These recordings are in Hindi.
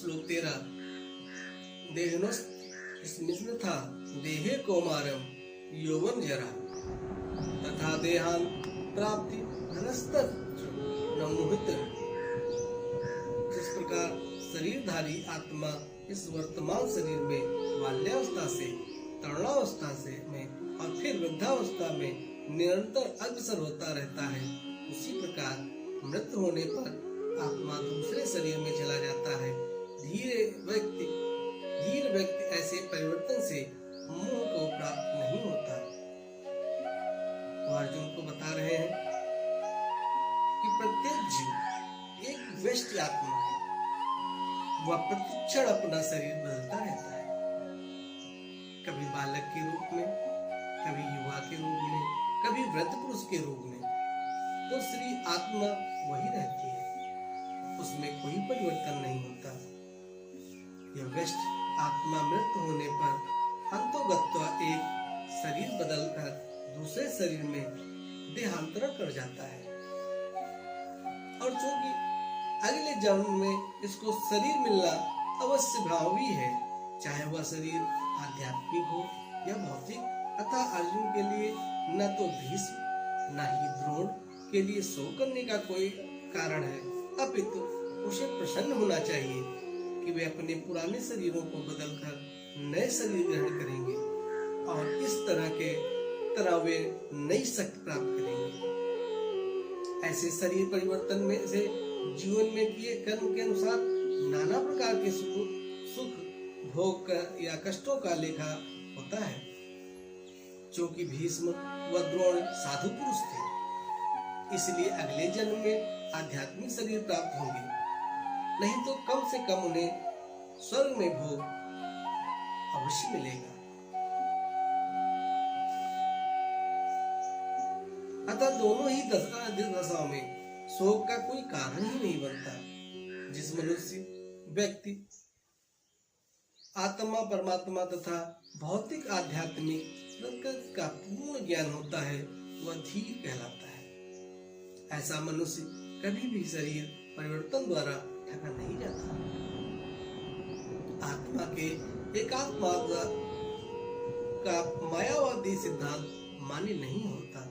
श्लोक 13। देहिनोस्मिन् था देहे कौमारम यौवन जरा तथा देहान प्राप्ति धनस्तत् न मोहित। जिस प्रकार शरीरधारी आत्मा इस वर्तमान शरीर में बाल्यावस्था से तरुणावस्था से में और फिर वृद्धावस्था में निरंतर अग्रसर होता रहता है, उसी प्रकार मृत्यु होने पर आत्मा दूसरे शरीर में चला जाता है। धीर व्यक्ति ऐसे परिवर्तन से मोह को प्राप्त नहीं होता। तो अर्जुन को बता रहे हैं कि प्रत्येक जीव एक व्यष्टि आत्मा है, वह प्रतिक्षण अपना शरीर बदलता रहता है, कभी बालक के रूप में, कभी युवा के रूप में, कभी वृद्ध पुरुष के रूप में। तो श्री आत्मा वही रहती है, उसमें कोई परिवर्तन नहीं होता। यह व्यष्टि आत्मा मृत्यु होने पर अंतोगत्वा एक शरीर बदलकर दूसरे शरीर में देहांतरण कर जाता है, और चूंकि अगले जन्म में इसको शरीर मिलना अवश्य भावी है, चाहे वह शरीर आध्यात्मिक हो या भौतिक। अतः अर्जुन के लिए न तो भीष्म न ही द्रोण के लिए शोक करने का कोई कारण है, अपितु उसे प्रसन्न होना चाहिए कि वे अपने पुराने शरीरों को बदलकर नए शरीर ग्रहण करेंगे और इस तरह वे नई शक्ति प्राप्त करेंगे। ऐसे शरीर परिवर्तन में से जीवन में किए कर्म के अनुसार नाना प्रकार के सुख भोग या कष्टों का लेखा होता है। क्योंकि भीष्म व द्रोण साधु पुरुष थे, इसलिए अगले जन्म में आध्यात्मिक शरीर प्राप्त होंगे, नहीं तो कम से कम उन्हें स्वर्ग में भोग अवश्य मिलेगा। अतः दोनों ही दशाओं में शोक का कोई कारण ही नहीं बनता। जिस मनुष्य व्यक्ति आत्मा परमात्मा तथा भौतिक आध्यात्मिक का पूर्ण ज्ञान होता है, वह धीर कहलाता है। ऐसा मनुष्य कभी भी शरीर परिवर्तन द्वारा ठगा नहीं जाता। आत्मा के एकात्मा का मायावादी सिद्धांत मान्य नहीं होता।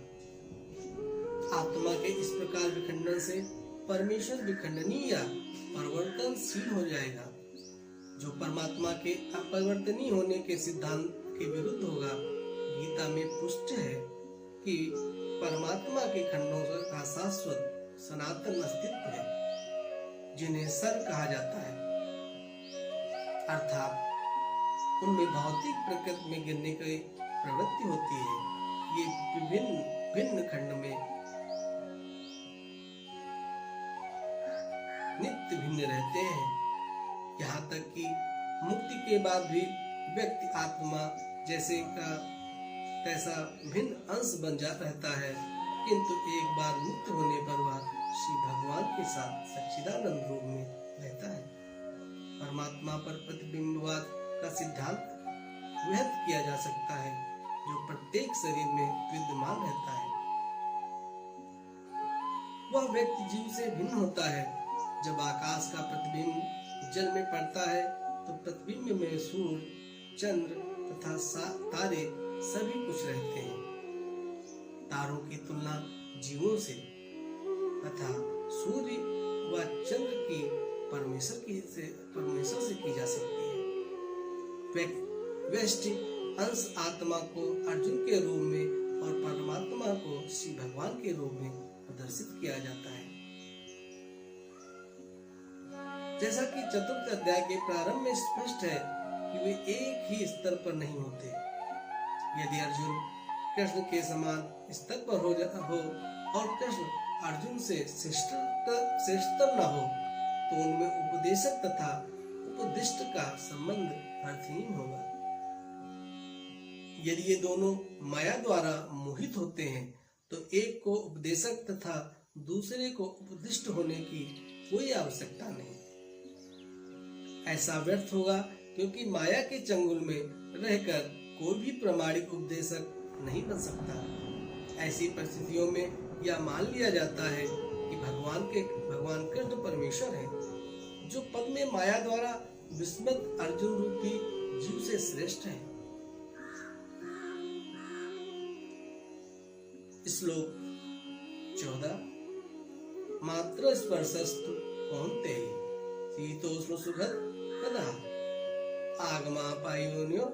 आत्मा के इस प्रकार विखंडन से परमेश्वर विखंडनीय या परिवर्तनशील हो जाएगा, जो परमात्मा के अपरिवर्तनीय होने के सिद्धांत के विरुद्ध होगा। गीता में पुष्ट है कि परमात्मा के खंडों का शाश्वत सनातन अस्तित्व है, जिन्हें सर कहा जाता है, अर्थात उनमें भौतिक प्रकृति में गिरने की प्रवृत्ति होती है। ये विभिन्न खंड में नित्य भिन्न रहते हैं, यहाँ तक कि मुक्ति के बाद भी व्यक्ति आत्मा जैसे का तैसा भिन्न अंश बन जाता रहता है, किंतु एक बार मुक्त होने पर वह श्री भगवान के साथ सच्चिदानंद रूप में रहता है। परमात्मा पर प्रतिबिंबवाद का सिद्धांत व्यक्त किया जा सकता है, जो प्रत्येक शरीर में विद्यमान रहता है। वह व्यक्ति जीव से भिन्न होता है। जब आकाश का प्रतिबिंब जल में पड़ता है, तो प्रतिबिंब में सूर्य, चंद्र तथा तारे सभी कुछ रहते हैं। तारों की तुलना जीवों से तथा सूर्य व चंद्र की परमेश्वर से की जा सकती है। व्यष्टि अंश आत्मा को अर्जुन के रूप में और परमात्मा को श्री भगवान के रूप में प्रदर्शित किया जाता है। जैसा कि चतुर्थ अध्याय के प्रारंभ में स्पष्ट है कि वे एक ही स्तर पर नहीं होते। यदि अर्जुन कृष्ण के समान स्तर पर हो और कृष्ण अर्जुन से श्रेष्ठतम न हो, तो उनमें उपदेशक तथा उपदिष्ट का संबंध अर्थहीन होगा। यदि ये दोनों माया द्वारा मोहित होते हैं, तो एक को उपदेशक तथा दूसरे को उपदिष्ट होने की कोई आवश्यकता नहीं। ऐसा व्यर्थ होगा, क्योंकि माया के चंगुल में रहकर कोई भी प्रामाणिक उपदेशक नहीं बन सकता। ऐसी परिस्थितियों में यह मान लिया जाता है कि भगवान कृष्ण परमेश्वर है, जो पद में माया द्वारा विस्मृत अर्जुन रूपी जीव से श्रेष्ठ है। श्लोक 14। मात्र स्पर्शस्तु कौन्तेय शीतोष्ण सुखद तदा आगमापायोन्यो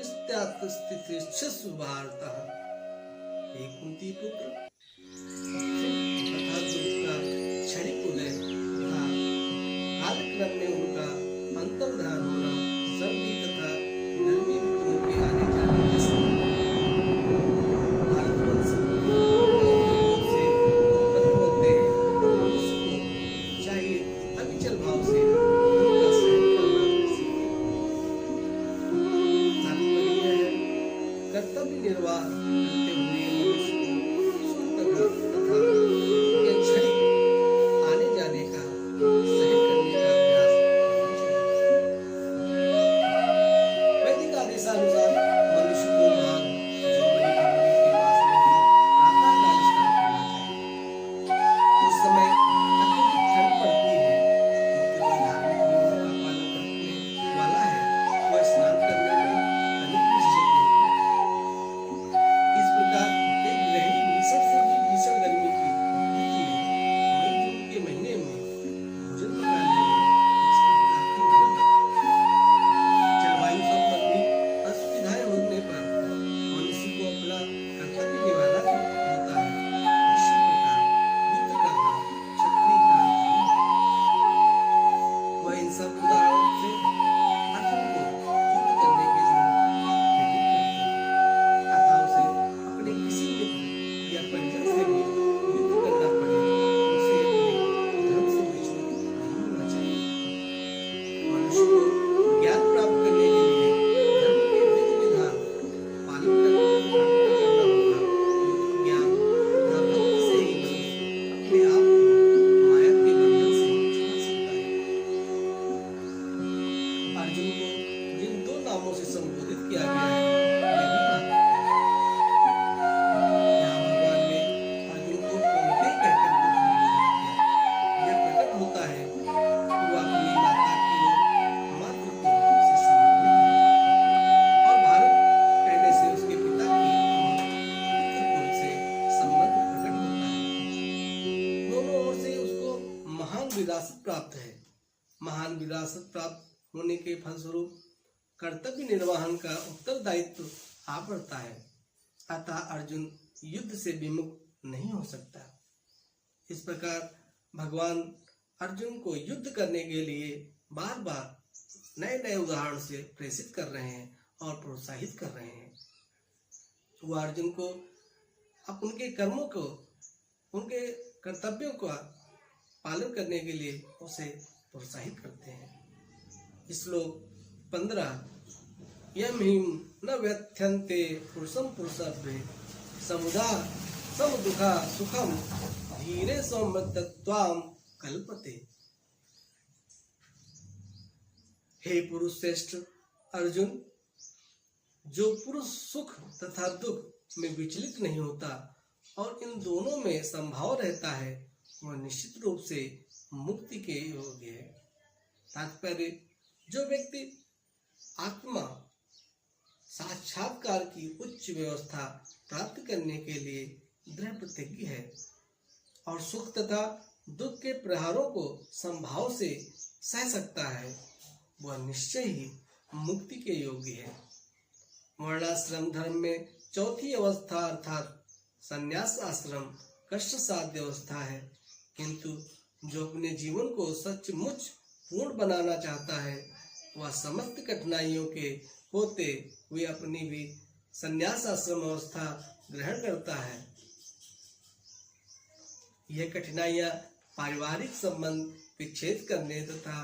स्थितिश्च वार्ता। हे कुंती पुत्र, तथा दुख का क्षणिक उदय तथा कालक्रम में उनका अंतर्धान होना, सर्दी तथा गर्मी ऋतुओं के आने जाने के समय भारतवर्ष से उत्पन्न होते हैं। उसको चाहिए अविचल भाव से उनका सहन करना सीखे। तात्पर्य है, कर्तव्य निर्वाह करते हुए मनुष्य को सुख तथा उनके क्षणिक आने जाने का सहन करने का अभ्यास करना चाहिए। वैदिक आदेशानुसार मनुष्य को महान जौहरी भगवान के पास में भी प्रातःकाल स्नान करना चाहिए। उस समय अत्यधिक ठंड पड़ती है, किंतु जो धार्मिक नियमों का पालन करने वाला है वह स्नान करने में कभी भी झिझक नहीं करता। इस प्रकार एक गृहिणी भीषण से भी भीषण गर्मी की ऋतु में मई जून के महीने में भोजन पकाने में हिचकिचाती नहीं है। जलवायु संबंधी असुविधाएं होने पर मनुष्य को अपना कर्तव्य निभाना होता है। इसी प्रकार युद्ध करना क्षत्रिय का धर्म है। वह इन सब उदाहरणों से अर्जुन को युद्ध करने के लिए प्रेरित करते हैं। अतः उसे अपने किसी मित्र या परिजन से भी युद्ध करना पड़े, उसे अपने धर्म से विचलित नहीं होना चाहिए। मनुष्य को ज्ञान प्राप्त करने के लिए धर्म के विधि विधान पालन करना होगा। युद्ध ज्ञान तथा भक्ति से ही मनुष्य अपने आप को माया के बंधन से छुड़ा सकता है। अर्जुन को जिन दो नामों से संबोधित किया गया है, वे भी महत्वपूर्ण हैं। यहाँ भगवान ने अर्जुन को कौन्तेय कहकर संबोधित किया। यह प्रकट होता है कि वह अपनी माता की ओर मातृत्व से संबंधित है, और भारत कहने से उसके पिता की ओर पितृकुल से संबंध प्रकट होता है। दोनों ओर से उसको महान विरासत प्राप्त है। महान विरासत प्राप्त होने के फलस्वरूप कर्तव्य निर्वहन का उत्तरदायित्व आ पड़ता है। अतः अर्जुन युद्ध से विमुख नहीं हो सकता। इस प्रकार भगवान अर्जुन को युद्ध करने के लिए बार बार नए नए उदाहरण से प्रेषित कर रहे हैं और प्रोत्साहित कर रहे हैं। वो अर्जुन को उनके कर्मों को, उनके कर्तव्यों का पालन करने के लिए उसे प्रोत्साहित करते हैं। श्लोक 15। यम हिम न व्यथ्यन्ते पुरुषं पुरुषाभ्ये समुदा समदुखा सुखम धीरे सौम्यत्वाम कल्पते। हे पुरुष श्रेष्ठ अर्जुन, जो पुरुष सुख तथा दुख में विचलित नहीं होता और इन दोनों में संभाव रहता है, वह निश्चित रूप से मुक्ति के योग्य है। तात्पर्य, जो व्यक्ति आत्मा साक्षात्कार की उच्च व्यवस्था प्राप्त करने के लिए दृढ़ प्रतिज्ञ है और सुख तथा दुख के प्रहारों को संभाव से सह सकता है, वह निश्चय ही मुक्ति के योग्य है। वर्णाश्रम धर्म में चौथी अवस्था अर्थात संन्यास आश्रम कष्ट साध्य अवस्था है, किंतु जो अपने जीवन को सचमुच पूर्ण बनाना चाहता है, वह समस्त कठिनाइयों के होते हुए अपनी भी संन्यास आश्रम अवस्था ग्रहण करता है। यह कठिनाइयां पारिवारिक संबंध विच्छेद करने तथा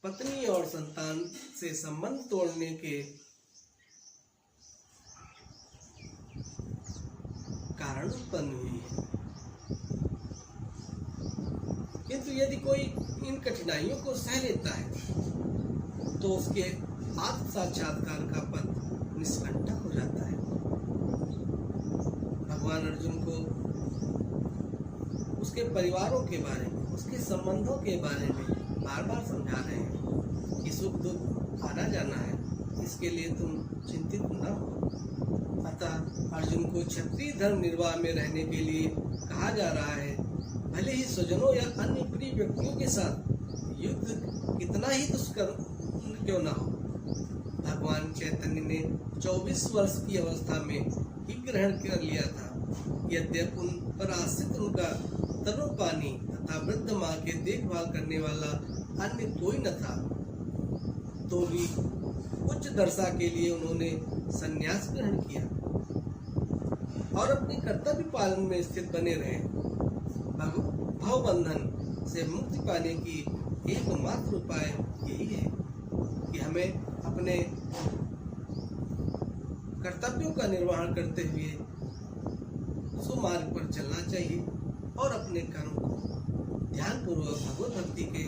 पत्नी और संतान से संबंध तोड़ने के कारण उत्पन्न हुई है। किंतु यदि कोई इन कठिनाइयों को सह लेता है तो उसके आत्म साक्षात्कार का पथ निष्कंटक हो जाता है। भगवान अर्जुन को उसके परिवारों के बारे में, उसके संबंधों के बारे में बार बार समझा रहे हैं कि सुख दुख आना जाना है, इसके लिए तुम चिंतित न हो। अतः अर्जुन को क्षत्रिय धर्म निर्वाह में रहने के लिए कहा जा रहा है। भले ही स्वजनों या अन्य प्रिय व्यक्तियों के साथ युद्ध कितना ही दुष्कर क्यों न हो, भगवान चैतन्य ने 24 वर्ष की अवस्था में ही ग्रहण कर लिया था। यद्यपि उन पर आश्रित उनका तरुपानी तथा वृद्ध माँ के देखभाल करने वाला अन्य कोई न था, तो भी उच्च दशा के लिए उन्होंने संन्यास ग्रहण किया और अपने कर्तव्य पालन में स्थित बने रहे। भवबंधन से मुक्ति पाने की एकमात्र उपाय यही है कि हमें अपने कर्तव्यों का निर्वहन करते हुए सुमार्ग पर चलना चाहिए और अपने कर्म को ध्यानपूर्वक भगवत भक्ति के